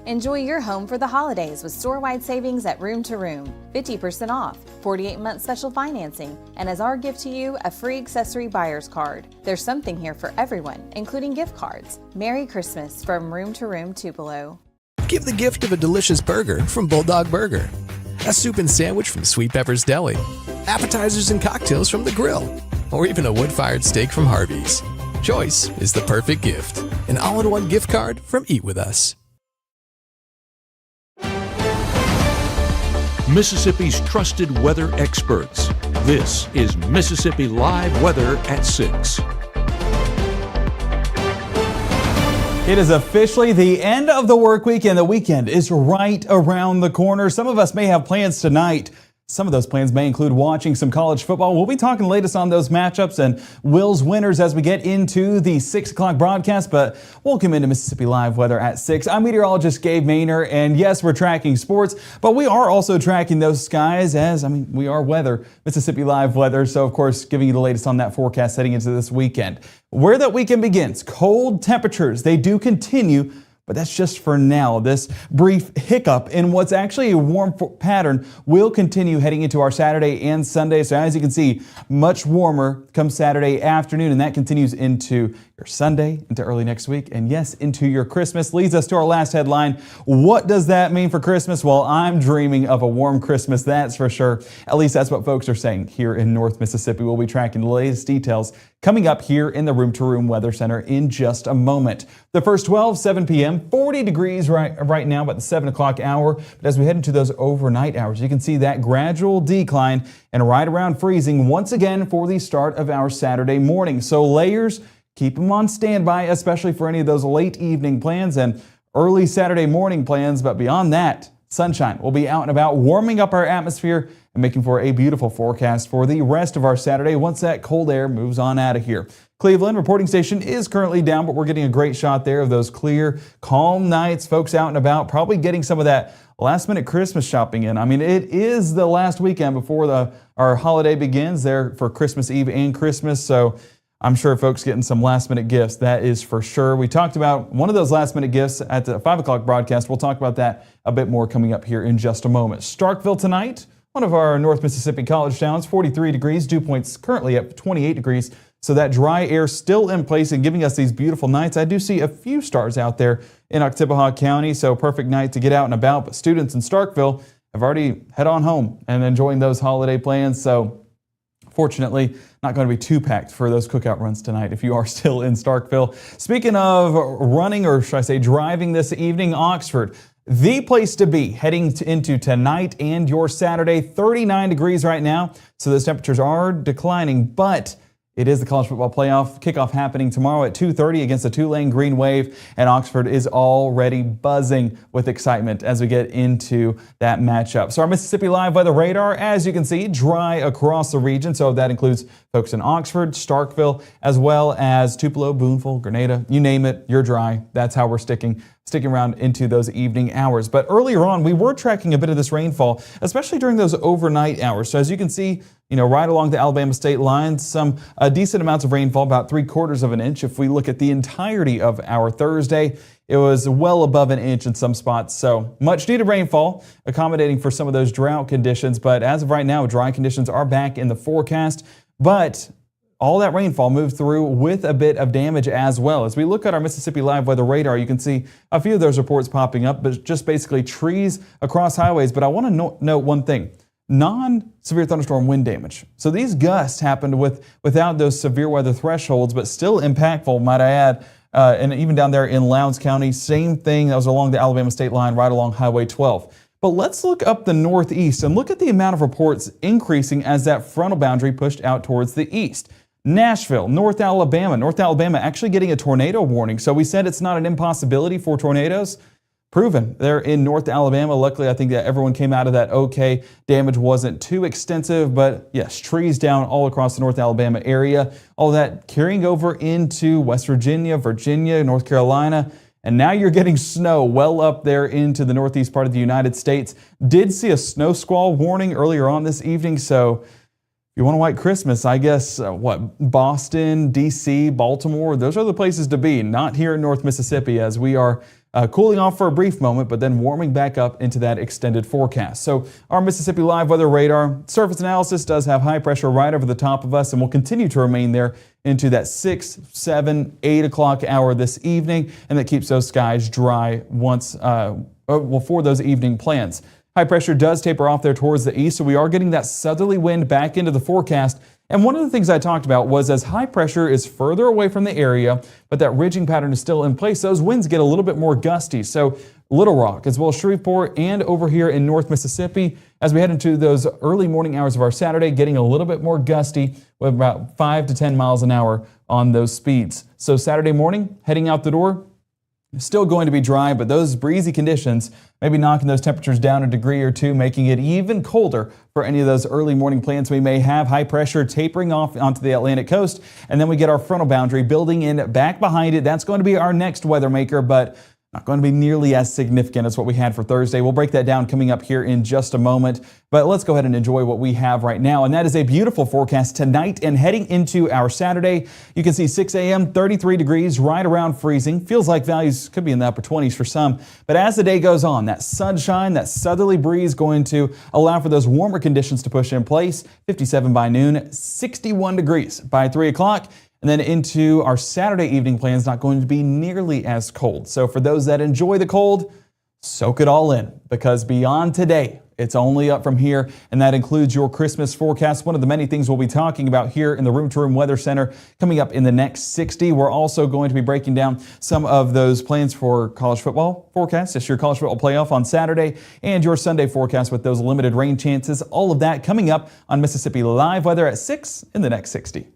Enjoy your home for the holidays with store-wide savings at Room to Room. 50% off, 48-month special financing, and as our gift to you, a free accessory buyer's card. There's something here for everyone, including gift cards. Merry Christmas from Room to Room Tupelo. Give the gift of a delicious burger from Bulldog Burger, a soup and sandwich from Sweet Pepper's Deli, appetizers and cocktails from The Grill, or even a wood-fired steak from Harvey's. Choice is the perfect gift. An all-in-one gift card from Eat With Us. Mississippi's trusted weather experts. This is Mississippi Live Weather at 6. It is officially the end of the work week, and the weekend is right around the corner. Some of us may have plans tonight. Some of those plans may include watching some college football. We'll be talking the latest on those matchups and Will's winners as we get into the 6 o'clock broadcast. But welcome into Mississippi Live Weather at 6. I'm meteorologist Gabe Maynor, and yes, we're tracking sports, but we are also tracking those skies we are weather, Mississippi Live Weather. So, of course, giving you the latest on that forecast heading into this weekend. Where that weekend begins, cold temperatures, they do continue. But that's just for now. This brief hiccup in what's actually a warm pattern will continue heading into our Saturday and Sunday. So as you can see, much warmer come Saturday afternoon, and that continues into your Sunday, into early next week, and yes, into your Christmas. Leads us to our last headline. What does that mean for Christmas? Well, I'm dreaming of a warm Christmas, that's for sure. At least that's what folks are saying here in North Mississippi. We'll be tracking the latest details coming up here in the Room to Room Weather Center in just a moment. The first 12, 7 p.m., 40 degrees right now about the 7 o'clock hour. But as we head into those overnight hours, you can see that gradual decline and right around freezing once again for the start of our Saturday morning. So layers, keep them on standby, especially for any of those late evening plans and early Saturday morning plans. But beyond that, sunshine will be out and about, warming up our atmosphere and making for a beautiful forecast for the rest of our Saturday once that cold air moves on out of here. Cleveland reporting station is currently down, but we're getting a great shot there of those clear, calm nights. Folks out and about, probably getting some of that last-minute Christmas shopping in. I mean, it is the last weekend before our holiday begins there for Christmas Eve and Christmas, so I'm sure folks getting some last-minute gifts, that is for sure. We talked about one of those last-minute gifts at the 5 o'clock broadcast. We'll talk about that a bit more coming up here in just a moment. Starkville tonight, one of our North Mississippi college towns, 43 degrees, dew points currently at 28 degrees. So that dry air still in place and giving us these beautiful nights. I do see a few stars out there in Oktibbeha County, so perfect night to get out and about. But students in Starkville have already head on home and enjoying those holiday plans. So fortunately, not going to be too packed for those cookout runs tonight if you are still in Starkville. Speaking of running, or should I say driving this evening, Oxford, the place to be heading into tonight and your Saturday. 39 degrees right now, so those temperatures are declining, but it is the college football playoff kickoff happening tomorrow at 2:30 against the Tulane Green Wave, and Oxford is already buzzing with excitement as we get into that matchup. So our Mississippi Live Weather Radar, as you can see, dry across the region. So that includes folks in Oxford, Starkville, as well as Tupelo, Booneville, Grenada, you name it, you're dry. That's how we're sticking around into those evening hours. But earlier on, we were tracking a bit of this rainfall, especially during those overnight hours. So as you can see, right along the Alabama state line, some decent amounts of rainfall, about 3/4 of an inch. If we look at the entirety of our Thursday, it was well above an inch in some spots. So much needed rainfall, accommodating for some of those drought conditions. But as of right now, dry conditions are back in the forecast. But all that rainfall moved through with a bit of damage as well. As we look at our Mississippi Live Weather Radar, you can see a few of those reports popping up, but just basically trees across highways. But I want to note one thing. Non-severe thunderstorm wind damage. So these gusts happened without those severe weather thresholds, but still impactful, might I add. And even down there in Lowndes County, same thing. That was along the Alabama state line, right along Highway 12. But let's look up the northeast and look at the amount of reports increasing as that frontal boundary pushed out towards the east. Nashville, North Alabama actually getting a tornado warning. So we said it's not an impossibility for tornadoes. Proven. They're in North Alabama. Luckily, I think that everyone came out of that okay. Damage wasn't too extensive, but yes, trees down all across the North Alabama area. All that carrying over into West Virginia, North Carolina, and now you're getting snow well up there into the northeast part of the United States. Did see a snow squall warning earlier on this evening, so if you want a white Christmas, I guess, Boston, D.C., Baltimore, those are the places to be, not here in North Mississippi, as we are cooling off for a brief moment, but then warming back up into that extended forecast. So our Mississippi Live weather radar surface analysis does have high pressure right over the top of us and will continue to remain there into that 6, 7, 8 o'clock hour this evening, and that keeps those skies dry for those evening plans. High pressure does taper off there towards the east, so we are getting that southerly wind back into the forecast. And one of the things I talked about was as high pressure is further away from the area, but that ridging pattern is still in place, those winds get a little bit more gusty. So Little Rock, as well as Shreveport and over here in North Mississippi, as we head into those early morning hours of our Saturday, getting a little bit more gusty with about 5 to 10 miles an hour on those speeds. So Saturday morning, heading out the door, still going to be dry, but those breezy conditions maybe knocking those temperatures down a degree or two, making it even colder for any of those early morning plans we may have. High pressure tapering off onto the Atlantic coast, and then we get our frontal boundary building in back behind it. That's going to be our next weather maker, but not going to be nearly as significant as what we had for Thursday. We'll break that down coming up here in just a moment. But let's go ahead and enjoy what we have right now. And that is a beautiful forecast tonight and heading into our Saturday. You can see 6 a.m., 33 degrees, right around freezing. Feels like values could be in the upper 20s for some. But as the day goes on, that sunshine, that southerly breeze going to allow for those warmer conditions to push in place. 57 by noon, 61 degrees by 3 o'clock. And then into our Saturday evening plans, not going to be nearly as cold. So for those that enjoy the cold, soak it all in, because beyond today, it's only up from here, and that includes your Christmas forecast. One of the many things we'll be talking about here in the Room to Room Weather Center coming up in the next 60. We're also going to be breaking down some of those plans for college football forecasts. It's your college football playoff on Saturday and your Sunday forecast with those limited rain chances. All of that coming up on Mississippi Live Weather at 6 in the next 60.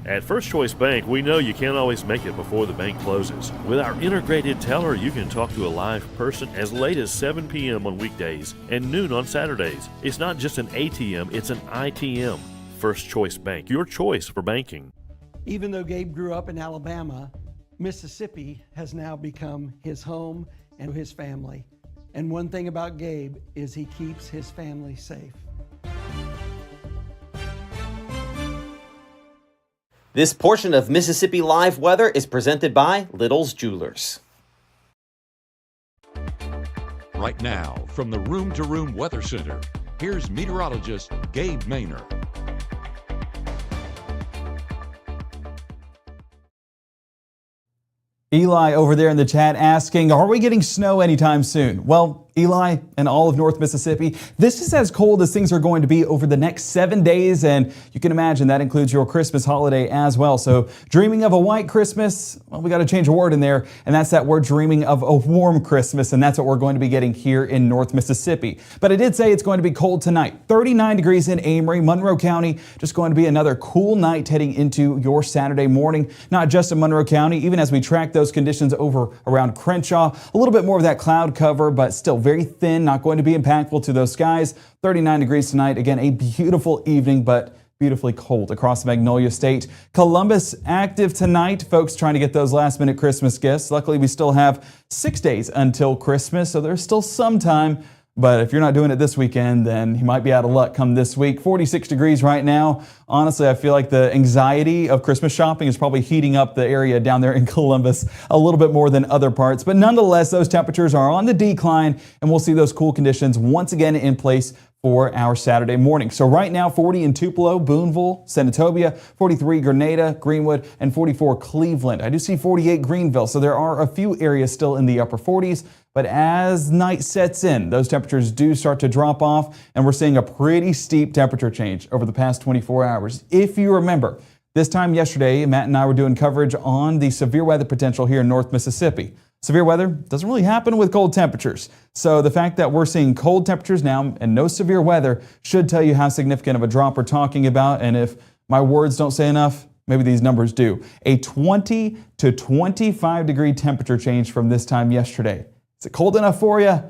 At First Choice Bank, we know you can't always make it before the bank closes. With our integrated teller, you can talk to a live person as late as 7 p.m. on weekdays and noon on Saturdays. It's not just an ATM, it's an ITM. First Choice Bank, your choice for banking. Even though Gabe grew up in Alabama, Mississippi has now become his home and his family. And one thing about Gabe is he keeps his family safe. This portion of Mississippi Live Weather is presented by Little's Jewelers. Right now, from the Room to Room Weather Center, here's meteorologist Gabe Maynor. Eli over there in the chat asking, are we getting snow anytime soon? Well, Eli and all of North Mississippi, this is as cold as things are going to be over the next 7 days, and you can imagine that includes your Christmas holiday as well. So dreaming of a white Christmas, well, we got to change a word in there, and that's that word dreaming of a warm Christmas, and that's what we're going to be getting here in North Mississippi. But I did say it's going to be cold tonight. 39 degrees in Amory, Monroe County, just going to be another cool night heading into your Saturday morning. Not just in Monroe County, even as we track those conditions over around Crenshaw, a little bit more of that cloud cover, but still very thin, not going to be impactful to those skies. 39 degrees tonight. Again, a beautiful evening, but beautifully cold across Magnolia State. Columbus active tonight. Folks trying to get those last minute Christmas gifts. Luckily, we still have 6 days until Christmas, so there's still some time. But if you're not doing it this weekend, then you might be out of luck come this week. 46 degrees right now. Honestly, I feel like the anxiety of Christmas shopping is probably heating up the area down there in Columbus a little bit more than other parts. But nonetheless, those temperatures are on the decline, and we'll see those cool conditions once again in place for our Saturday morning. So right now, 40 in Tupelo, Boonville, Senatobia, 43 Grenada, Greenwood, and 44 Cleveland. I do see 48 Greenville, so there are a few areas still in the upper 40s. But as night sets in, those temperatures do start to drop off, and we're seeing a pretty steep temperature change over the past 24 hours. If you remember, this time yesterday, Matt and I were doing coverage on the severe weather potential here in North Mississippi. Severe weather doesn't really happen with cold temperatures. So the fact that we're seeing cold temperatures now and no severe weather should tell you how significant of a drop we're talking about. And if my words don't say enough, maybe these numbers do. A 20 to 25 degree temperature change from this time yesterday. Is it cold enough for you?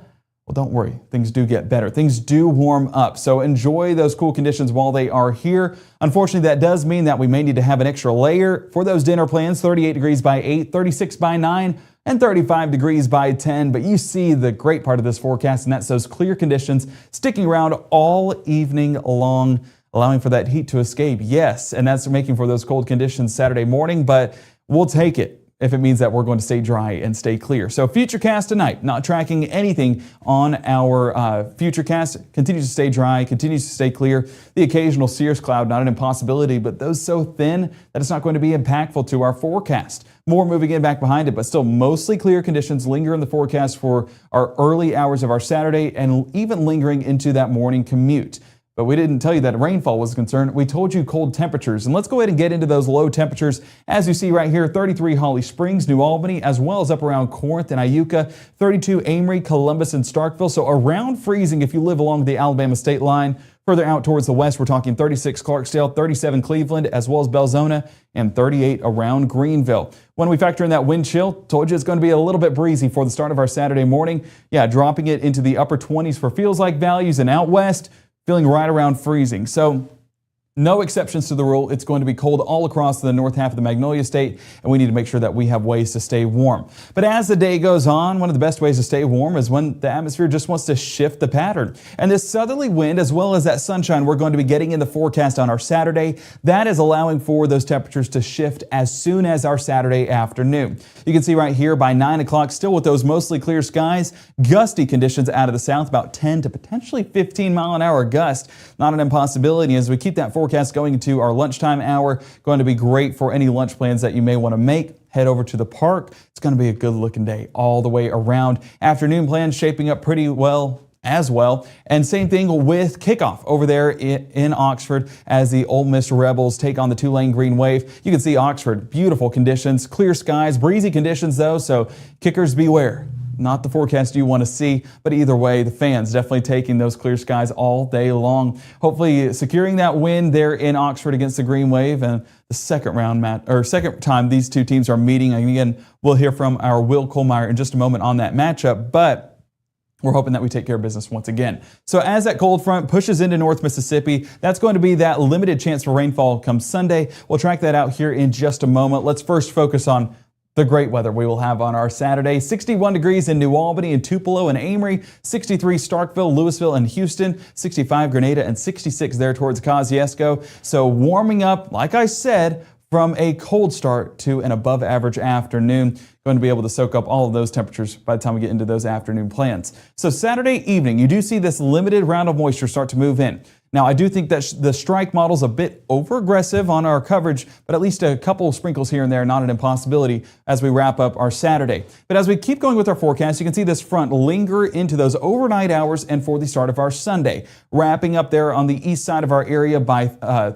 Well, don't worry. Things do get better. Things do warm up. So enjoy those cool conditions while they are here. Unfortunately, that does mean that we may need to have an extra layer for those dinner plans. 38 degrees by 8, 36 by 9, and 35 degrees by 10. But you see the great part of this forecast, and that's those clear conditions sticking around all evening long, allowing for that heat to escape. Yes, and that's making for those cold conditions Saturday morning, but we'll take it if it means that we're going to stay dry and stay clear. So Futurecast tonight, not tracking anything on our Futurecast. Continues to stay dry, continues to stay clear. The occasional cirrus cloud, not an impossibility, but those so thin that it's not going to be impactful to our forecast. More moving in back behind it, but still mostly clear conditions linger in the forecast for our early hours of our Saturday and even lingering into that morning commute. But we didn't tell you that rainfall was concerned. We told you cold temperatures. And let's go ahead and get into those low temperatures. As you see right here, 33 Holly Springs, New Albany, as well as up around Corinth and Iuka, 32 Amory, Columbus, and Starkville. So around freezing if you live along the Alabama state line. Further out towards the west, we're talking 36 Clarksdale, 37 Cleveland, as well as Belzona, and 38 around Greenville. When we factor in that wind chill, told you it's going to be a little bit breezy for the start of our Saturday morning. Yeah, dropping it into the upper 20s for feels like values, and out west, feeling right around freezing. So no exceptions to the rule. It's going to be cold all across the north half of the Magnolia State, and we need to make sure that we have ways to stay warm. But as the day goes on, one of the best ways to stay warm is when the atmosphere just wants to shift the pattern. And this southerly wind, as well as that sunshine we're going to be getting in the forecast on our Saturday, that is allowing for those temperatures to shift as soon as our Saturday afternoon. You can see right here by 9 o'clock, still with those mostly clear skies, gusty conditions out of the south, about 10 to potentially 15 mile an hour gust. Not an impossibility as we keep that forecast going into our lunchtime hour. Going to be great for any lunch plans that you may want to make. Head over to the park. It's going to be a good looking day all the way around. Afternoon plans shaping up pretty well as well. And same thing with kickoff over there in Oxford as the Ole Miss Rebels take on the Tulane Green Wave. You can see Oxford, beautiful conditions, clear skies, breezy conditions though, so kickers beware. Not the forecast you want to see, but either way, the fans definitely taking those clear skies all day long. Hopefully securing that win there in Oxford against the Green Wave, and the second time these two teams are meeting. And again, we'll hear from our Will Kohlmeyer in just a moment on that matchup, but we're hoping that we take care of business once again. So as that cold front pushes into North Mississippi, that's going to be that limited chance for rainfall come Sunday. We'll track that out here in just a moment. Let's first focus on the great weather we will have on our Saturday. 61 degrees in New Albany and Tupelo and Amory, 63 Starkville, Louisville, and Houston, 65 Grenada, and 66 there towards Kosciuszko. So warming up, like I said, from a cold start to an above average afternoon. Going to be able to soak up all of those temperatures by the time we get into those afternoon plans. So Saturday evening, you do see this limited round of moisture start to move in. Now, I do think that the strike model's a bit over-aggressive on our coverage, but at least a couple of sprinkles here and there, not an impossibility as we wrap up our Saturday. But as we keep going with our forecast, you can see this front linger into those overnight hours and for the start of our Sunday. Wrapping up there on the east side of our area by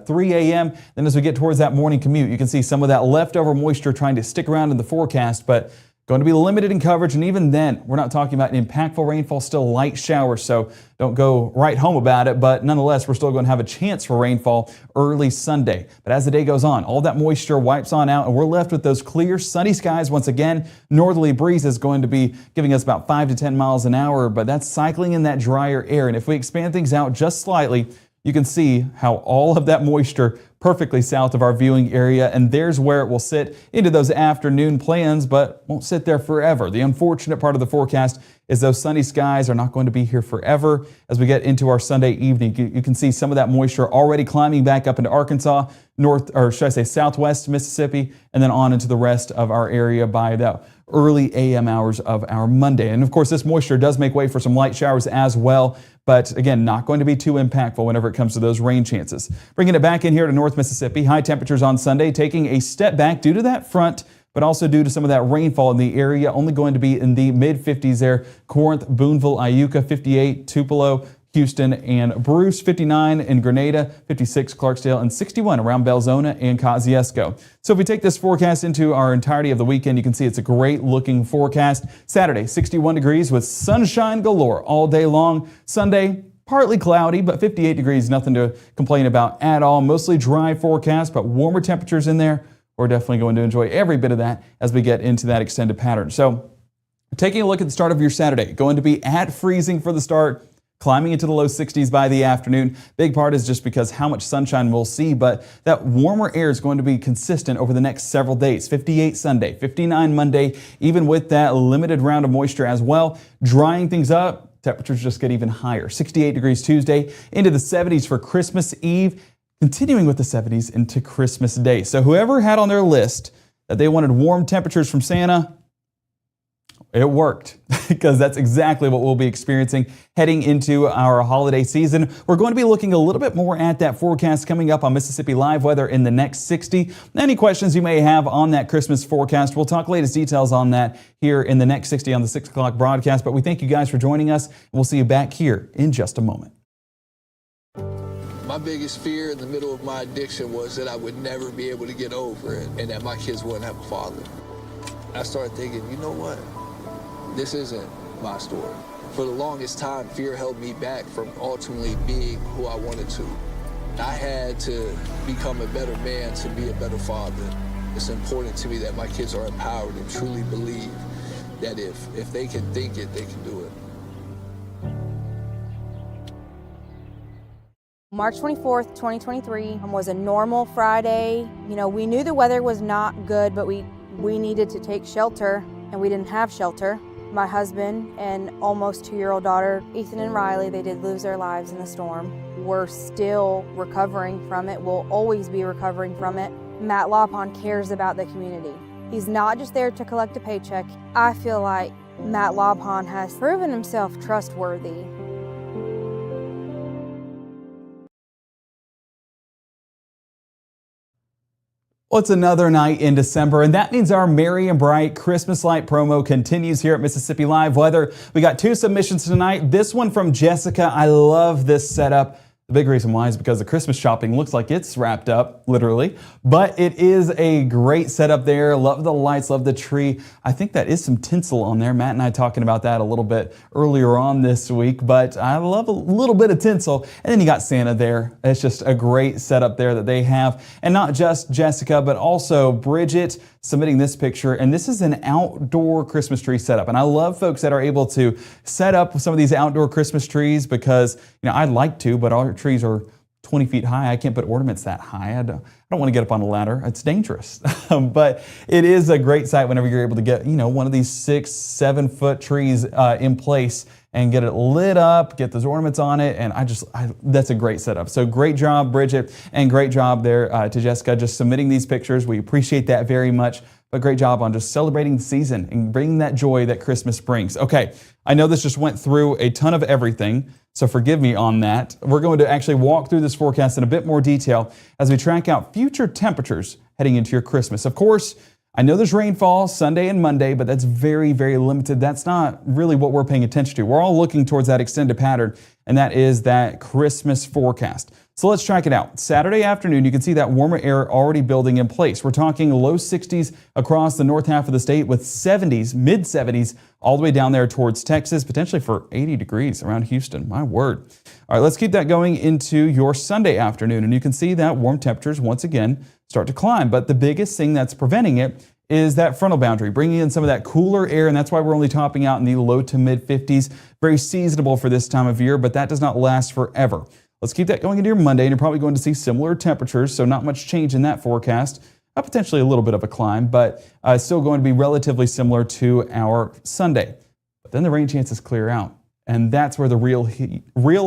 3 a.m. Then as we get towards that morning commute, you can see some of that leftover moisture trying to stick around in the forecast, but going to be limited in coverage, and even then, we're not talking about impactful rainfall, still light showers, so don't go right home about it, but nonetheless, we're still going to have a chance for rainfall early Sunday. But as the day goes on, all that moisture wipes on out, and we're left with those clear, sunny skies once again. Northerly breeze is going to be giving us about 5 to 10 miles an hour, but that's cycling in that drier air, and if we expand things out just slightly, you can see how all of that moisture perfectly south of our viewing area, and there's where it will sit into those afternoon plans, but won't sit there forever. The unfortunate part of the forecast is those sunny skies are not going to be here forever. As we get into our Sunday evening, you can see some of that moisture already climbing back up into Arkansas, southwest Mississippi, and then on into the rest of our area by the early AM hours of our Monday. And of course, this moisture does make way for some light showers as well, but again, not going to be too impactful whenever it comes to those rain chances. Bringing it back in here to North Mississippi, high temperatures on Sunday, taking a step back due to that front, but also due to some of that rainfall in the area, only going to be in the mid-50s there. Corinth, Boonville, Iuka, 58, Tupelo, Houston, and Bruce, 59 in Grenada, 56 Clarksdale, and 61 around Belzona and Kosciuszko. So if we take this forecast into our entirety of the weekend, you can see it's a great looking forecast. Saturday, 61 degrees with sunshine galore all day long. Sunday, partly cloudy, but 58 degrees, nothing to complain about at all. Mostly dry forecast, but warmer temperatures in there. We're definitely going to enjoy every bit of that as we get into that extended pattern. So taking a look at the start of your Saturday, going to be at freezing for the start, climbing into the low 60s by the afternoon. Big part is just because how much sunshine we'll see, but that warmer air is going to be consistent over the next several days. 58 Sunday, 59 Monday, even with that limited round of moisture as well. Drying things up, temperatures just get even higher. 68 degrees Tuesday, into the 70s for Christmas Eve, continuing with the 70s into Christmas Day. So whoever had on their list that they wanted warm temperatures from Santa, it worked, because that's exactly what we'll be experiencing heading into our holiday season. We're going to be looking a little bit more at that forecast coming up on Mississippi Live Weather in the next 60. Any questions you may have on that Christmas forecast, we'll talk latest details on that here in the next 60 on the 6 o'clock broadcast. But we thank you guys for joining us, and we'll see you back here in just a moment. My biggest fear in the middle of my addiction was that I would never be able to get over it and that my kids wouldn't have a father. I started thinking, you know what? This isn't my story. For the longest time, fear held me back from ultimately being who I wanted to. I had to become a better man to be a better father. It's important to me that my kids are empowered and truly believe that if they can think it, they can do it. March 24th, 2023 was a normal Friday. You know, we knew the weather was not good, but we needed to take shelter, and we didn't have shelter. My husband and almost 2-year-old daughter, Ethan and Riley, they did lose their lives in the storm. We're still recovering from it. We'll always be recovering from it. Matt Lawpon cares about the community. He's not just there to collect a paycheck. I feel like Matt Lawpon has proven himself trustworthy. Well, it's another night in December, and that means our Merry and Bright Christmas light promo continues here at Mississippi Live Weather. We got 2 submissions tonight. This one from Jessica. I love this setup. The big reason why is because the Christmas shopping looks like it's wrapped up, literally. But it is a great setup there. Love the lights, love the tree. I think that is some tinsel on there. Matt and I talking about that a little bit earlier on this week. But I love a little bit of tinsel. And then you got Santa there. It's just a great setup there that they have. And not just Jessica, but also Bridget submitting this picture. And this is an outdoor Christmas tree setup. And I love folks that are able to set up some of these outdoor Christmas trees because, you know, I'd like to, but our trees are 20 feet high. I can't put ornaments that high. I don't want to get up on a ladder. It's dangerous. But it is a great sight whenever you're able to get, you know, one of these 6-7 foot trees in place and get it lit up, get those ornaments on it. And that's a great setup. So great job, Bridget, and great job there to Jessica just submitting these pictures. We appreciate that very much. But great job on just celebrating the season and bringing that joy that Christmas brings. Okay, I know this just went through a ton of everything, so forgive me on that. We're going to actually walk through this forecast in a bit more detail as we track out future temperatures heading into your Christmas. Of course, I know there's rainfall Sunday and Monday, but that's very, very limited. That's not really what we're paying attention to. We're all looking towards that extended pattern, and that is that Christmas forecast. So let's track it out. Saturday afternoon, you can see that warmer air already building in place. We're talking low 60s across the north half of the state with 70s, mid 70s, all the way down there towards Texas, potentially for 80 degrees around Houston. My word. All right, let's keep that going into your Sunday afternoon. And you can see that warm temperatures once again start to climb. But the biggest thing that's preventing it is that frontal boundary, bringing in some of that cooler air, and that's why we're only topping out in the low to mid 50s. Very seasonable for this time of year, but that does not last forever. Let's keep that going into your Monday, and you're probably going to see similar temperatures, so not much change in that forecast. Potentially a little bit of a climb, but still going to be relatively similar to our Sunday. But then the rain chances clear out, and that's where the real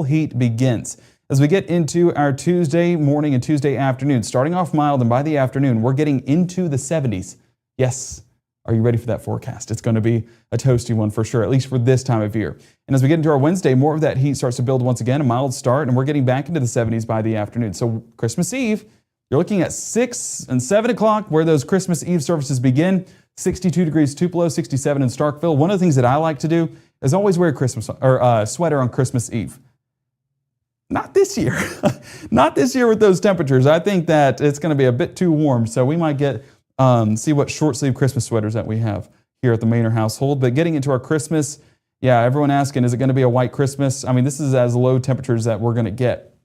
heat begins. As we get into our Tuesday morning and Tuesday afternoon, starting off mild, and by the afternoon, we're getting into the 70s. Yes. Are you ready for that forecast? It's going to be a toasty one for sure, at least for this time of year. And as we get into our Wednesday, more of that heat starts to build once again, a mild start, and we're getting back into the 70s by the afternoon. So Christmas Eve, you're looking at 6 and 7 o'clock where those Christmas Eve services begin. 62 degrees Tupelo, 67 in Starkville. One of the things that I like to do is always wear a sweater on Christmas Eve. Not this year. Not this year with those temperatures. I think that it's going to be a bit too warm, so we might get see what short sleeve Christmas sweaters that we have here at the Maynard household. But getting into our Christmas Yeah, everyone asking, is it going to be a white Christmas? I mean, this is as low temperatures that we're going to get.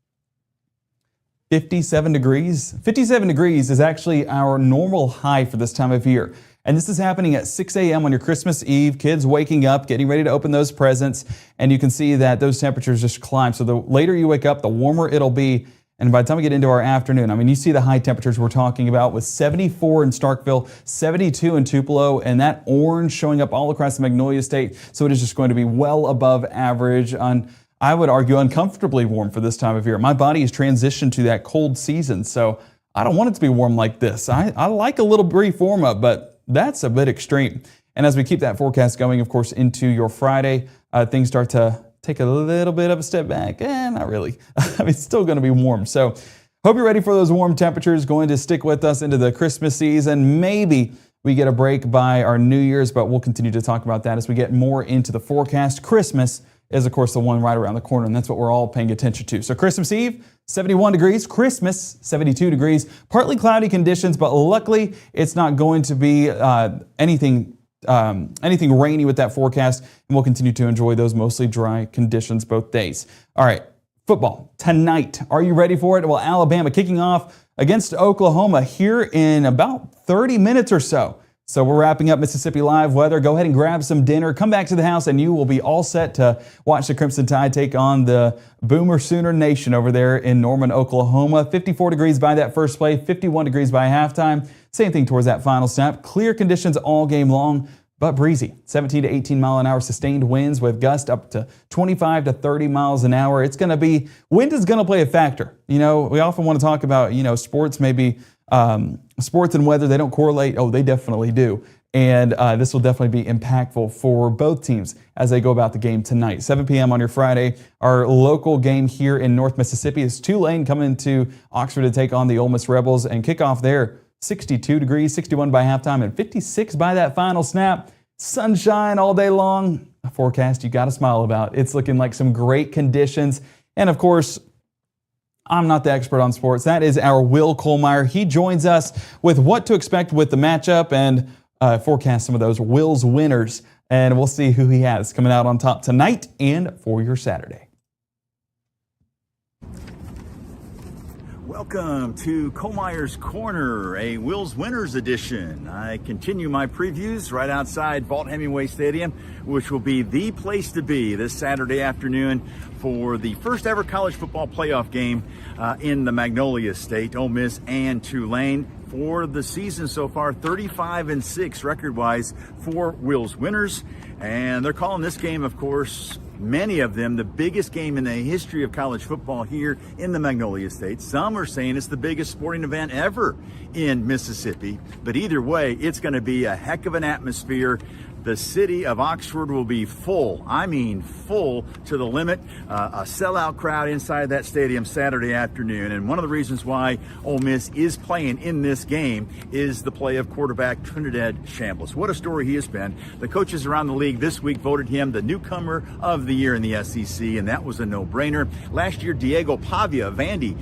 57 degrees. 57 degrees is actually our normal high for this time of year. And this is happening at 6 a.m. on your Christmas Eve, kids waking up, getting ready to open those presents. And you can see that those temperatures just climb. So the later you wake up, the warmer it'll be. And by the time we get into our afternoon, I mean, you see the high temperatures we're talking about with 74 in Starkville, 72 in Tupelo, and that orange showing up all across the Magnolia State. So it is just going to be well above average on, I would argue, uncomfortably warm for this time of year. My body has transitioned to that cold season, so I don't want it to be warm like this. I like a little brief warm up, but that's a bit extreme. And as we keep that forecast going, of course, into your Friday, things start to take a little bit of a step back. Not really. I mean, it's still going to be warm. So hope you're ready for those warm temperatures, going to stick with us into the Christmas season. Maybe we get a break by our New Year's, but we'll continue to talk about that as we get more into the forecast. Christmas is, of course, the one right around the corner, and that's what we're all paying attention to. So Christmas Eve, 71 degrees. Christmas, 72 degrees. Partly cloudy conditions, but luckily it's not going to be anything rainy with that forecast, and we'll continue to enjoy those mostly dry conditions both days. All right, football tonight. Are you ready for it? Well, Alabama kicking off against Oklahoma here in about 30 minutes or so. So we're wrapping up Mississippi Live weather. Go ahead and grab some dinner. Come back to the house and you will be all set to watch the Crimson Tide take on the Boomer Sooner Nation over there in Norman, Oklahoma. 54 degrees by that first play, 51 degrees by halftime. Same thing towards that final snap. Clear conditions all game long, but breezy. 17 to 18 mile an hour sustained winds with gusts up to 25 to 30 miles an hour. It's going to be, wind is going to play a factor. You know, we often want to talk about, sports maybe, sports and weather, they don't correlate. Oh, they definitely do. And this will definitely be impactful for both teams as they go about the game tonight. 7 p.m. on your Friday. Our local game here in North Mississippi is Tulane coming to Oxford to take on the Ole Miss Rebels and kick off there. 62 degrees, 61 by halftime, and 56 by that final snap. Sunshine all day long. A forecast you got to smile about. It's looking like some great conditions. And of course, I'm not the expert on sports. That is our Will Kohlmeyer. He joins us with what to expect with the matchup and forecast some of those Will's winners. And we'll see who he has coming out on top tonight and for your Saturday. Welcome to Kohlmeyer's Corner, a Will's Winners edition. I continue my previews right outside Vaught Hemingway Stadium, which will be the place to be this Saturday afternoon for the first ever college football playoff game in the Magnolia State, Ole Miss and Tulane. For the season so far, 35-6 record-wise for Will's Winners. And they're calling this game, of course, many of them, the biggest game in the history of college football here in the Magnolia State. Some are saying it's the biggest sporting event ever in Mississippi. But either way, it's going to be a heck of an atmosphere. The city of Oxford will be full. I mean full to the limit. A sellout crowd inside that stadium Saturday afternoon. And one of the reasons why Ole Miss is playing in this game is the play of quarterback Trinidad Chambliss. What a story he has been. The coaches around the league this week voted him the newcomer of the year in the SEC, and that was a no-brainer. Last year, Diego Pavia of Vandy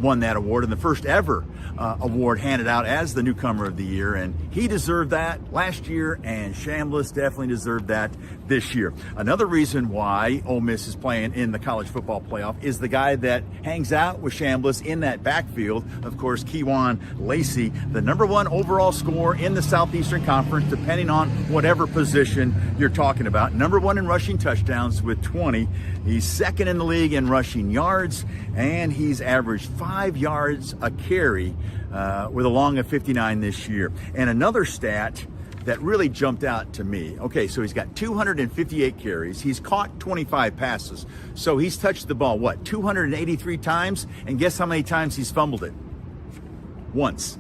won that award, and the first ever award handed out as the newcomer of the year, and he deserved that last year, and Chambliss definitely deserved that this year. Another reason why Ole Miss is playing in the college football playoff is the guy that hangs out with Chambliss in that backfield, of course, Kewan Lacey, the #1 overall scorer in the Southeastern Conference, depending on whatever position you're talking about. #1 in rushing touchdowns with 20. He's second in the league in rushing yards, and he's averaged 5 yards a carry with a long of 59 this year. And another stat that really jumped out to me. Okay, so he's got 258 carries. He's caught 25 passes. So he's touched the ball, 283 times? And guess how many times he's fumbled it? Once.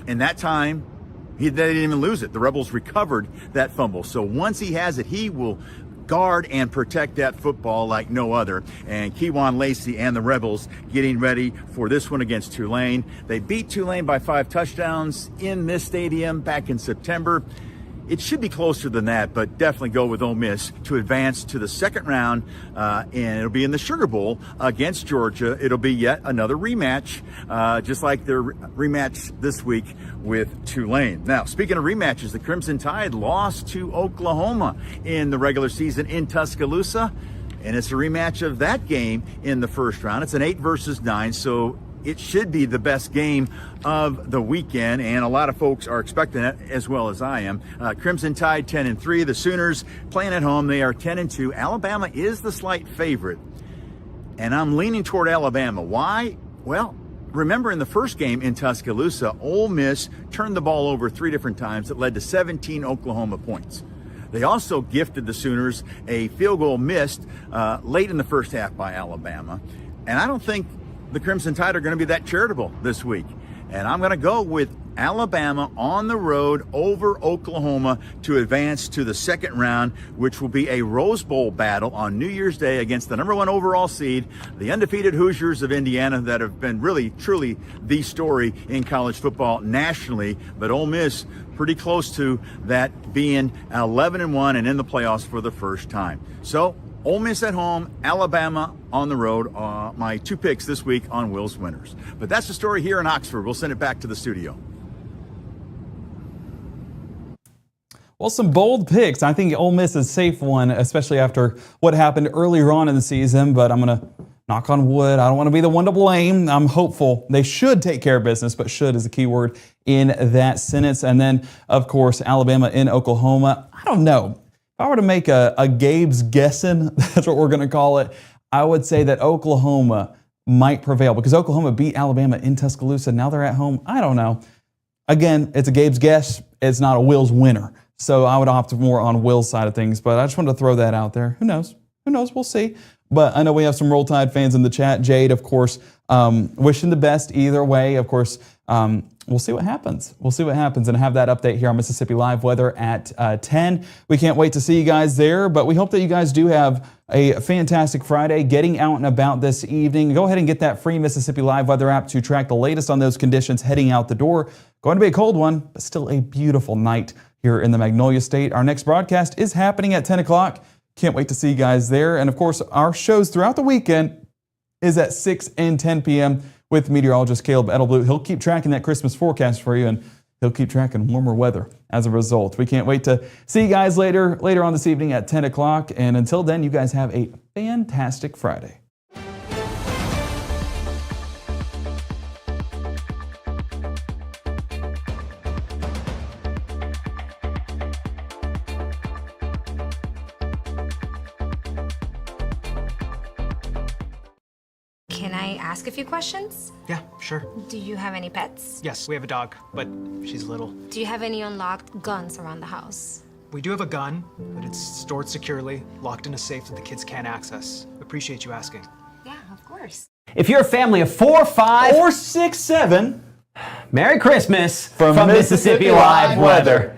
And that time, they didn't even lose it. The Rebels recovered that fumble. So once he has it, he will guard and protect that football like no other. And Kewan Lacey and the Rebels getting ready for this one against Tulane. They beat Tulane by 5 touchdowns in this stadium back in September. It should be closer than that, but definitely go with Ole Miss to advance to the second round, and it'll be in the Sugar Bowl against Georgia. It'll be yet another rematch, just like their rematch this week with Tulane. Now, speaking of rematches, the Crimson Tide lost to Oklahoma in the regular season in Tuscaloosa, and it's a rematch of that game in the first round. It's an 8 versus 9, so it should be the best game of the weekend, and a lot of folks are expecting it, as well as I am. Crimson Tide 10-3. The Sooners playing at home. They are 10-2. Alabama is the slight favorite, and I'm leaning toward Alabama. Why? Well, remember in the first game in Tuscaloosa, Ole Miss turned the ball over 3 different times that led to 17 Oklahoma points. They also gifted the Sooners a field goal missed late in the first half by Alabama, and I don't think the Crimson Tide are going to be that charitable this week. And I'm going to go with Alabama on the road over Oklahoma to advance to the second round, which will be a Rose Bowl battle on New Year's Day against the number 1 overall seed, the undefeated Hoosiers of Indiana, that have been really, truly the story in college football nationally. But Ole Miss pretty close to that, being 11-1 and in the playoffs for the first time. So Ole Miss at home, Alabama on the road. My 2 picks this week on Will's Winners. But that's the story here in Oxford. We'll send it back to the studio. Well, some bold picks. I think Ole Miss is a safe one, especially after what happened earlier on in the season. But I'm going to knock on wood. I don't want to be the one to blame. I'm hopeful they should take care of business, but should is a key word in that sentence. And then, of course, Alabama in Oklahoma. I don't know. If I were to make a Gabe's guessing, that's what we're going to call it, I would say that Oklahoma might prevail because Oklahoma beat Alabama in Tuscaloosa. Now they're at home. I don't know. Again, it's a Gabe's guess. It's not a Will's winner. So I would opt more on Will's side of things, but I just wanted to throw that out there. Who knows? Who knows? We'll see. But I know we have some Roll Tide fans in the chat. Jade, of course, wishing the best either way. Of course, we'll see what happens. We'll see what happens and have that update here on Mississippi Live Weather at 10. We can't wait to see you guys there, but we hope that you guys do have a fantastic Friday getting out and about this evening. Go ahead and get that free Mississippi Live Weather app to track the latest on those conditions heading out the door. Going to be a cold one, but still a beautiful night here in the Magnolia State. Our next broadcast is happening at 10 o'clock. Can't wait to see you guys there. And of course, our shows throughout the weekend is at 6 and 10 p.m. with meteorologist Caleb Edelblut. He'll keep tracking that Christmas forecast for you, and he'll keep tracking warmer weather as a result. We can't wait to see you guys later on this evening at 10 o'clock. And until then, you guys have a fantastic Friday. Can I ask a few questions? Yeah, sure. Do you have any pets? Yes, we have a dog, but she's little. Do you have any unlocked guns around the house? We do have a gun, but it's stored securely, locked in a safe that the kids can't access. Appreciate you asking. Yeah, of course. If you're a family of 4, 5, or 6, 7, Merry Christmas from Mississippi Live Weather.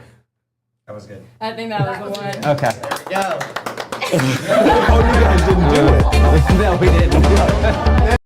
That was good. I think that was the one. Okay. There we go. oh, you guys didn't do it. No, we didn't.